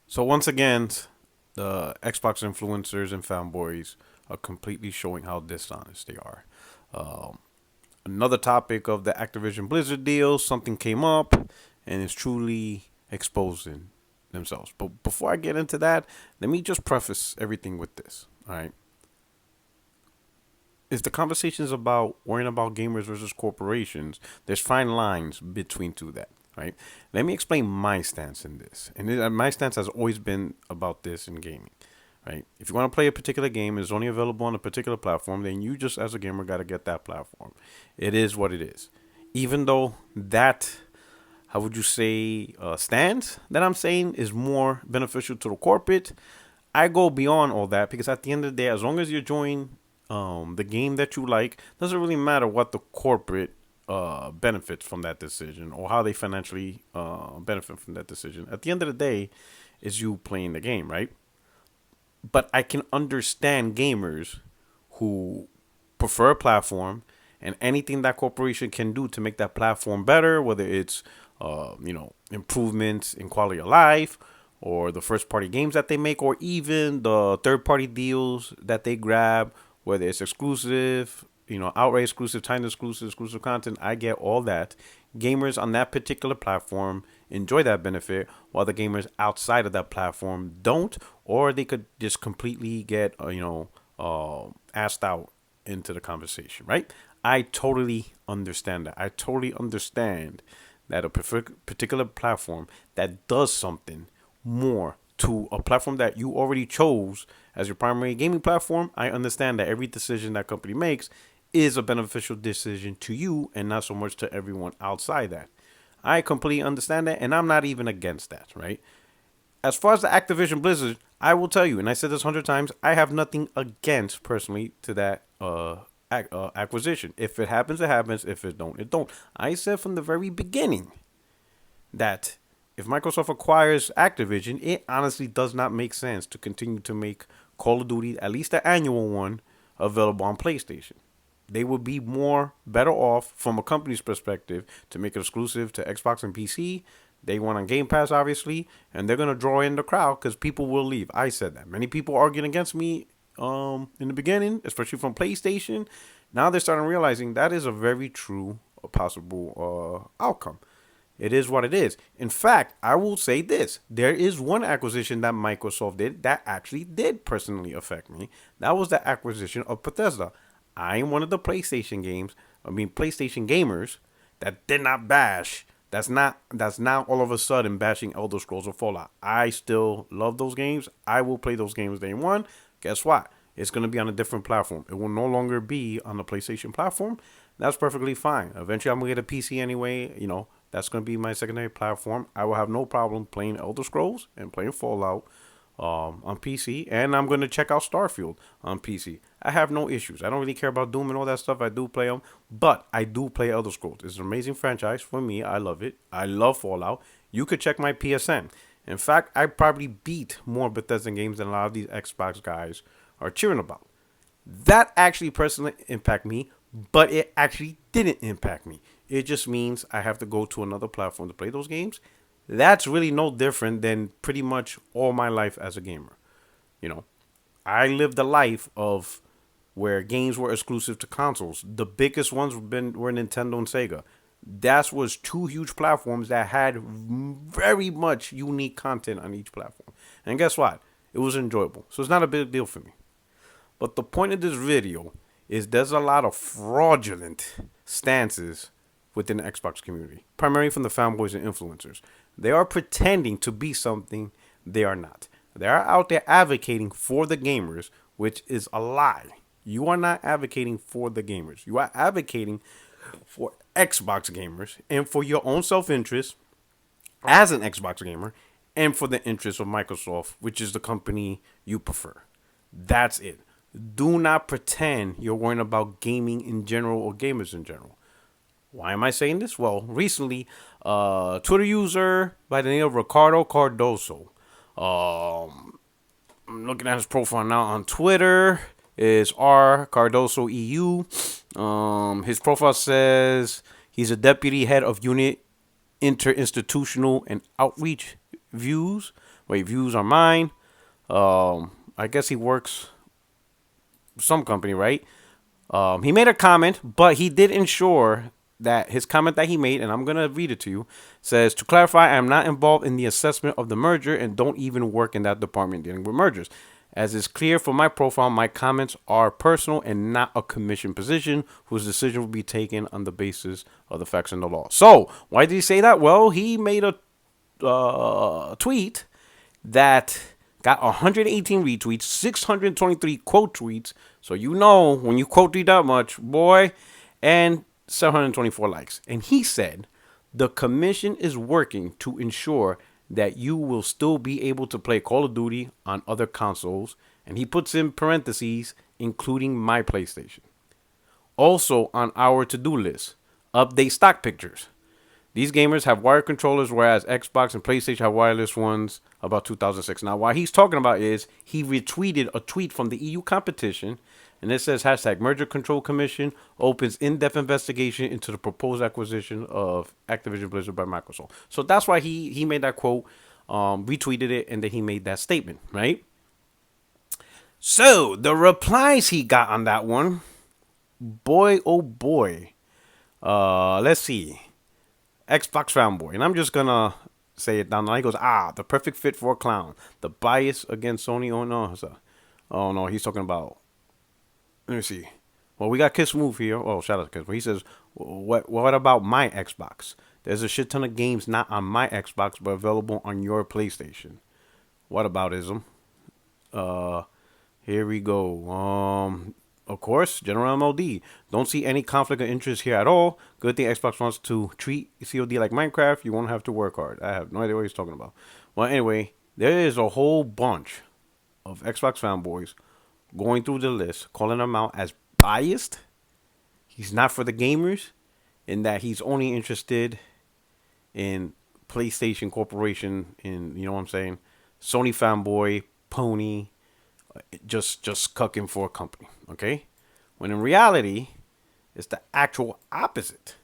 So once again, the Xbox influencers and fanboys are completely showing how dishonest they are. Um, Another topic of the Activision Blizzard deal, something came up and is truly exposing themselves. But before I get into that, let me just preface everything with this. All right. If the conversation is about worrying about gamers versus corporations, there's fine lines between two that. Right. Let me explain my stance in this, and my stance has always been about this in gaming. Right. If you want to play a particular game, it's only available on a particular platform, then you just as a gamer got to get that platform. It is what it is. Even though that, how would you say, stance that I'm saying is more beneficial to the corporate, I go beyond all that because at the end of the day, as long as you're enjoying the game that you like, doesn't really matter what the corporate benefits from that decision or how they financially benefit from that decision. At the end of the day, is you playing the game, right? But I can understand gamers who prefer a platform and anything that corporation can do to make that platform better, whether it's improvements in quality of life or the first party games that they make or even the third party deals that they grab, whether it's exclusive, outright exclusive, time exclusive content. I get all that. Gamers on that particular platform enjoy that benefit, while the gamers outside of that platform don't, or they could just completely get, asked out into the conversation, right? I totally understand that. I totally understand that a particular platform that does something more to a platform that you already chose as your primary gaming platform, I understand that every decision that company makes is a beneficial decision to you and not so much to everyone outside that. I completely understand that, and I'm not even against that, right? As far as the Activision Blizzard, I will tell you, and I said this 100 times, I have nothing against personally to that acquisition. If it happens, it happens. If it don't, it don't. I said from the very beginning that if Microsoft acquires Activision, it honestly does not make sense to continue to make Call of Duty, at least the annual one, available on PlayStation. They would be more better off from a company's perspective to make it exclusive to Xbox and PC. They want on Game Pass, obviously, and they're gonna draw in the crowd because people will leave. I said that. Many people arguing against me in the beginning, especially from PlayStation. Now they're starting realizing that is a very true possible outcome. It is what it is. In fact, I will say this. There is one acquisition that Microsoft did that actually did personally affect me. That was the acquisition of Bethesda. I am one of the PlayStation gamers that did not bash. That's now all of a sudden bashing Elder Scrolls or Fallout. I still love those games. I will play those games day one. Guess what? It's going to be on a different platform. It will no longer be on the PlayStation platform. That's perfectly fine. Eventually, I'm going to get a PC anyway. That's going to be my secondary platform. I will have no problem playing Elder Scrolls and playing Fallout on PC. And I'm going to check out Starfield on PC. I have no issues. I don't really care about Doom and all that stuff. I do play them. But I do play Elder Scrolls. It's an amazing franchise for me. I love it. I love Fallout. You could check my PSN. In fact, I probably beat more Bethesda games than a lot of these Xbox guys are cheering about. That actually personally impact me, but it actually didn't impact me. It just means I have to go to another platform to play those games. That's really no different than pretty much all my life as a gamer. You know, I lived a life of where games were exclusive to consoles. The biggest ones were Nintendo and Sega. That was two huge platforms that had very much unique content on each platform. And guess what? It was enjoyable. So it's not a big deal for me. But the point of this video is there's a lot of fraudulent stances within the Xbox community, primarily from the fanboys and influencers. They are pretending to be something they are not. They are out there advocating for the gamers, which is a lie. You are not advocating for the gamers. You are advocating for Xbox gamers and for your own self-interest as an Xbox gamer and for the interest of Microsoft, which is the company you prefer. That's it. Do not pretend you're worrying about gaming in general or gamers in general. Why am I saying this? Well, recently, Twitter user by the name of Ricardo Cardoso. I'm looking at his profile now on Twitter. Is R Cardoso EU. His profile says he's a deputy head of unit interinstitutional and outreach views. Wait, views are mine. I guess he works some company, right? He made a comment, but he did ensure that his comment that he made, and I'm going to read it to you, says, to clarify, I am not involved in the assessment of the merger and don't even work in that department dealing with mergers. As is clear from my profile, my comments are personal and not a commission position whose decision will be taken on the basis of the facts and the law. So, why did he say that? Well, he made a tweet that got 118 retweets, 623 quote tweets. So you know when you quote tweet that much, boy, and 724 likes. And he said, the commission is working to ensure that you will still be able to play Call of Duty on other consoles. And he puts in parentheses, including my PlayStation. Also on our to-do list, update stock pictures. These gamers have wired controllers, whereas Xbox and PlayStation have wireless ones about 2006. Now, what he's talking about is he retweeted a tweet from the EU competition, and it says hashtag Merger Control Commission opens in-depth investigation into the proposed acquisition of Activision Blizzard by Microsoft. So that's why he made that quote, retweeted it, and then he made that statement, right? So the replies he got on that one, boy, oh boy. Let's see. Xbox fanboy, and I'm just gonna say it down the line. He goes, the perfect fit for a clown. The bias against Sony. Oh no, he's talking about. Let me see. Well, we got Kiss Move here. Oh, shout out to Kiss. He says, what about my Xbox? There's a shit ton of games not on my Xbox, but available on your PlayStation. What about ism? Here we go. Of course, General MLD. Don't see any conflict of interest here at all. Good thing Xbox wants to treat COD like Minecraft. You won't have to work hard. I have no idea what he's talking about. Well, anyway, there is a whole bunch of Xbox fanboys going through the list, calling him out as biased. He's not for the gamers, in that he's only interested in PlayStation Corporation, in, you know what I'm saying, Sony fanboy, pony, just cucking for a company, okay? When in reality, it's the actual opposite.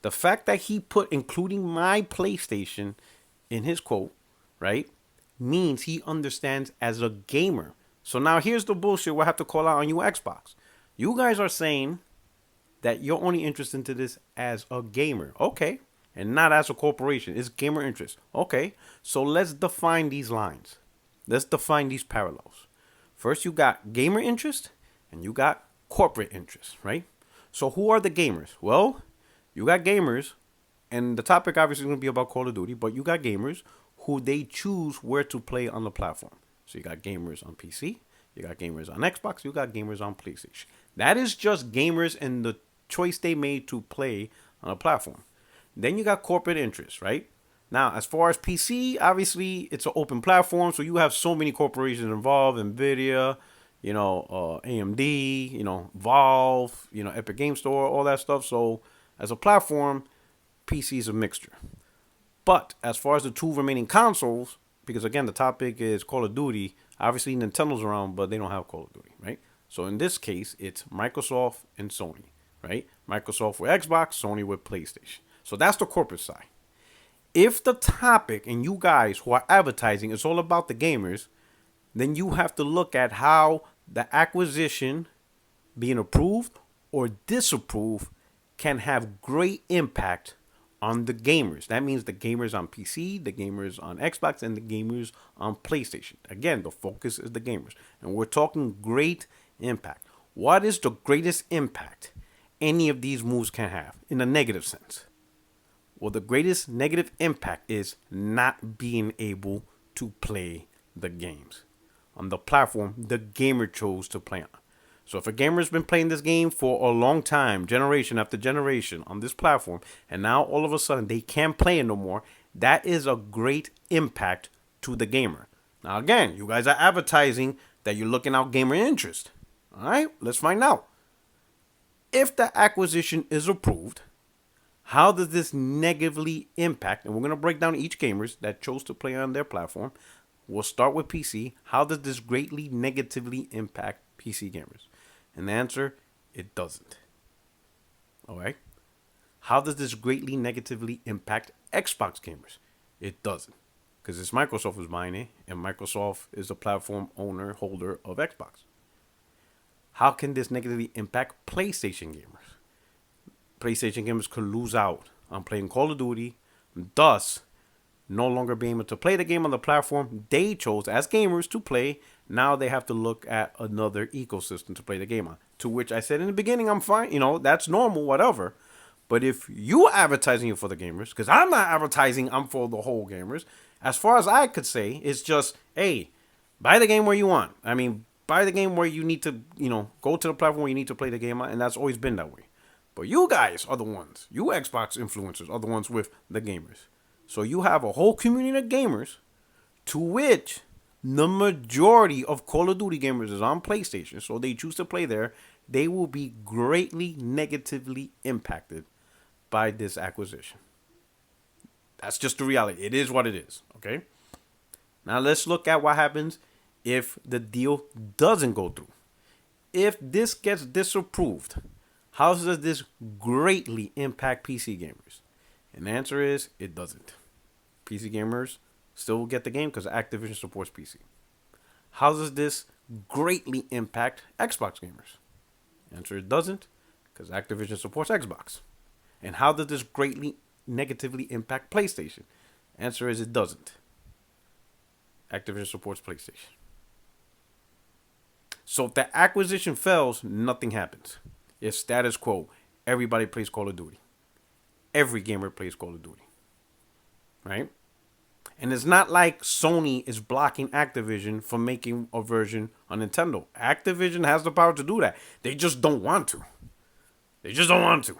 The fact that he put including my PlayStation in his quote, right, means he understands as a gamer. So now here's the bullshit we'll have to call out on you Xbox. You guys are saying that you're only interested into this as a gamer, okay, and not as a corporation. It's gamer interest, okay. So let's define these lines. Let's define these parallels. First, you got gamer interest and you got corporate interest, right? So who are the gamers? Well, you got gamers, and the topic obviously is going to be about Call of Duty, but you got gamers who they choose where to play on the platform. So you got gamers on PC, you got gamers on Xbox, you got gamers on PlayStation. That is just gamers and the choice they made to play on a platform. Then you got corporate interests, right? Now, as far as PC, obviously, it's an open platform, so you have so many corporations involved, NVIDIA, AMD, Valve, Epic Game Store, all that stuff. So, as a platform, PC is a mixture. But as far as the two remaining consoles, because, again, the topic is Call of Duty, obviously, Nintendo's around, but they don't have Call of Duty, right? So, in this case, it's Microsoft and Sony, right? Microsoft with Xbox, Sony with PlayStation. So, that's the corporate side. If the topic and you guys who are advertising is all about the gamers, then you have to look at how the acquisition being approved or disapproved can have great impact on the gamers. That means the gamers on PC, the gamers on Xbox, and the gamers on PlayStation. Again, the focus is the gamers. And we're talking great impact. What is the greatest impact any of these moves can have in a negative sense? Well, the greatest negative impact is not being able to play the games on the platform the gamer chose to play on. So if a gamer's been playing this game for a long time, generation after generation on this platform, and now all of a sudden they can't play it no more, that is a great impact to the gamer. Now again, you guys are advertising that you're looking out gamer interest. All right, let's find out. If the acquisition is approved, how does this negatively impact, and we're going to break down each gamers that chose to play on their platform. We'll start with PC. How does this greatly negatively impact PC gamers? And the answer, it doesn't. All right. How does this greatly negatively impact Xbox gamers? It doesn't. Because it's Microsoft who's buying it, and Microsoft is the platform owner, holder of Xbox. How can this negatively impact PlayStation gamers? PlayStation gamers could lose out on playing Call of Duty, thus no longer being able to play the game on the platform they chose as gamers to play. Now they have to look at another ecosystem to play the game on. To which I said in the beginning, I'm fine. That's normal, whatever. But if you advertising it for the gamers, because I'm not advertising, I'm for the whole gamers. As far as I could say, it's just, hey, buy the game where you want. I mean, buy the game where you need to, go to the platform where you need to play the game on, and that's always been that way. But you guys are the ones, you Xbox influencers are the ones with the gamers. So you have a whole community of gamers, to which the majority of Call of Duty gamers is on PlayStation. So they choose to play there. They will be greatly negatively impacted by this acquisition. That's just the reality. It is what it is. Okay. Now let's look at what happens if the deal doesn't go through. If this gets disapproved, how does this greatly impact PC gamers? And the answer is it doesn't. PC gamers still will get the game because Activision supports PC. How does this greatly impact Xbox gamers? The answer is it doesn't because Activision supports Xbox. And how does this greatly negatively impact PlayStation? The answer is it doesn't. Activision supports PlayStation. So if the acquisition fails, nothing happens. It's status quo. Everybody plays Call of Duty. Every gamer plays Call of Duty. Right? And it's not like Sony is blocking Activision from making a version on Nintendo. Activision has the power to do that. They just don't want to. They just don't want to.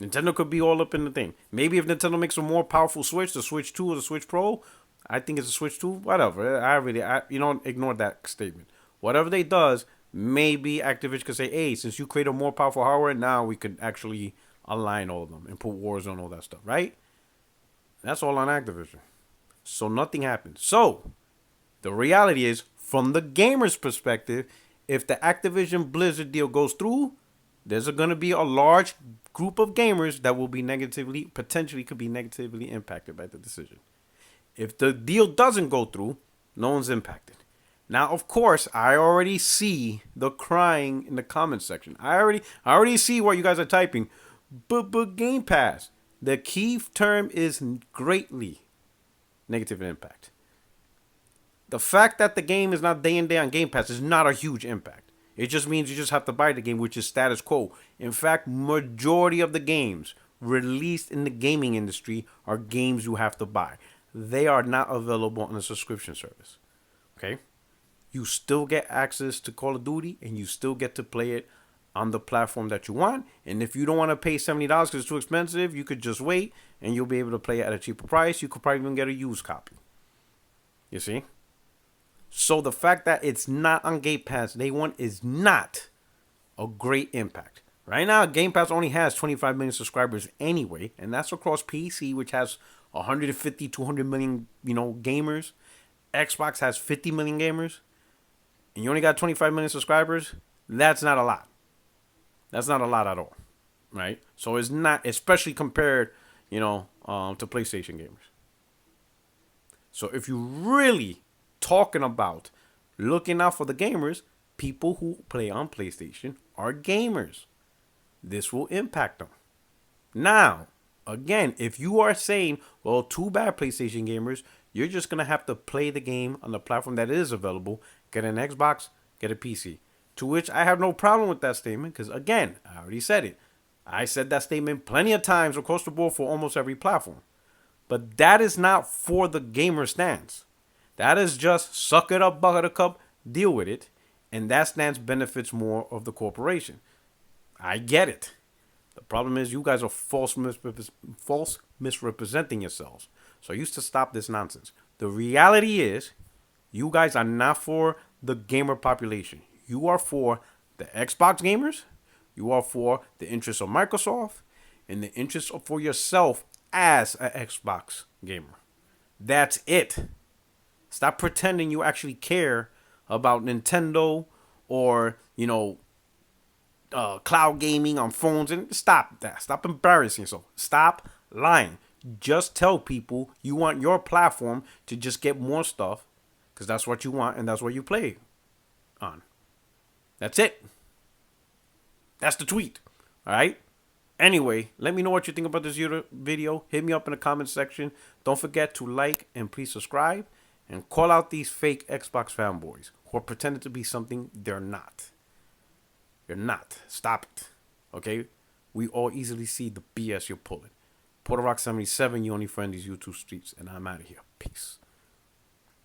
Nintendo could be all up in the thing. Maybe if Nintendo makes a more powerful Switch, the Switch 2 or the Switch Pro, I think it's a Switch 2, whatever. Ignore that statement. Whatever they does, maybe Activision could say, hey, since you create a more powerful hardware, now we could actually align all of them and put wars on all that stuff, right? That's all on Activision. So nothing happens. So the reality is, from the gamer's perspective, if the Activision Blizzard deal goes through, there's going to be a large group of gamers that will be potentially could be negatively impacted by the decision. If the deal doesn't go through, no one's impacted. Now, of course, I already see the crying in the comments section. I already see what you guys are typing. But Game Pass. The key term is greatly negative impact. The fact that the game is not day and day on Game Pass is not a huge impact. It just means you just have to buy the game, which is status quo. In fact, majority of the games released in the gaming industry are games you have to buy. They are not available on a subscription service. Okay? You still get access to Call of Duty, and you still get to play it on the platform that you want. And if you don't want to pay $70 because it's too expensive, you could just wait, and you'll be able to play it at a cheaper price. You could probably even get a used copy. You see? So the fact that it's not on Game Pass day one is not a great impact. Right now, Game Pass only has 25 million subscribers anyway, and that's across PC, which has 150, 200 million, gamers. Xbox has 50 million gamers, and you only got 25 million subscribers. That's not a lot. That's not a lot at all, right? So it's not, especially compared, to PlayStation gamers. So if you really talking about looking out for the gamers, people who play on PlayStation are gamers. This will impact them. Now, again, if you are saying, well, too bad, PlayStation gamers, you're just going to have to play the game on the platform that is available, get an Xbox, get a PC. To which I have no problem with that statement because, again, I already said it. I said that statement plenty of times across the board for almost every platform. But that is not for the gamer stance. That is just suck it up, bucket a cup, deal with it. And that stance benefits more of the corporation. I get it. The problem is you guys are false misrepresenting yourselves. So I used to stop this nonsense. The reality is you guys are not for the gamer population. You are for the Xbox gamers. You are for the interests of Microsoft and the interests for yourself as an Xbox gamer. That's it. Stop pretending you actually care about Nintendo or, cloud gaming on phones. And stop that. Stop embarrassing yourself. Stop lying. Just tell people you want your platform to just get more stuff because that's what you want and that's what you play on. That's it. That's the tweet. All right? Anyway, let me know what you think about this video. Hit me up in the comment section. Don't forget to like and please subscribe. And call out these fake Xbox fanboys who are pretending to be something they're not. You're not. Stop it. Okay? We all easily see the BS you're pulling. Puerto77, your only friend, these YouTube streets. And I'm out of here. Peace.